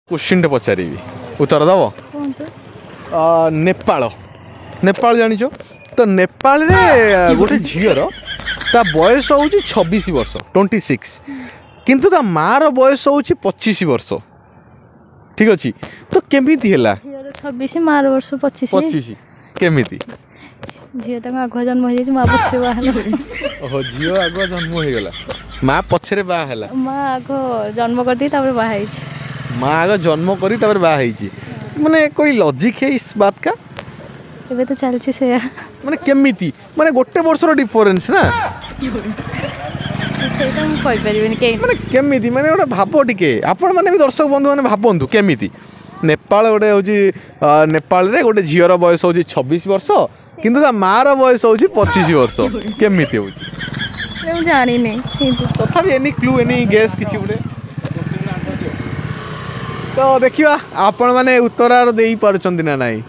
Question पचारि उत्तर दब नेपाल नेपाल जानिछ तो नेपाल रे गोटे झीर ता बयस हूँ 26 वर्ष 26 किंतु ता मार बयस हूँ 25 वर्ष ठीक अच्छी तो केमिति हैला 26 मार वर्ष 25 केमिति झीटा आग जन्म हो जाए माँ पछरे बाहर ओहो झील आग जन्म हो गला माँ पछरे बा हैला माँ आग जन्म कर दी तापर बाहर माँ आग जन्म करी तापर बा हैची माने कोई लॉजिक है इस बात का एबे तो चलछि से माने केमिति माने गोटे वर्षर डिफरेंस ना सेटा हम कहि परिबेनी के माने केमिति माने गोटे भाबो टिके आपण माने भी दर्शक बंधु माने भाबंतु केमिति नेपाल गोटे होची नेपाल रे गोटे झीर बयस होची 26 वर्ष किंतु ता मार बयस होची 25 वर्ष केमिति होची मैं जानी नहीं तथापि एनी क्लू एनी गेस किछि गुटे तो देखिवा आपण माने उत्तर देई पारछंती ना नाही।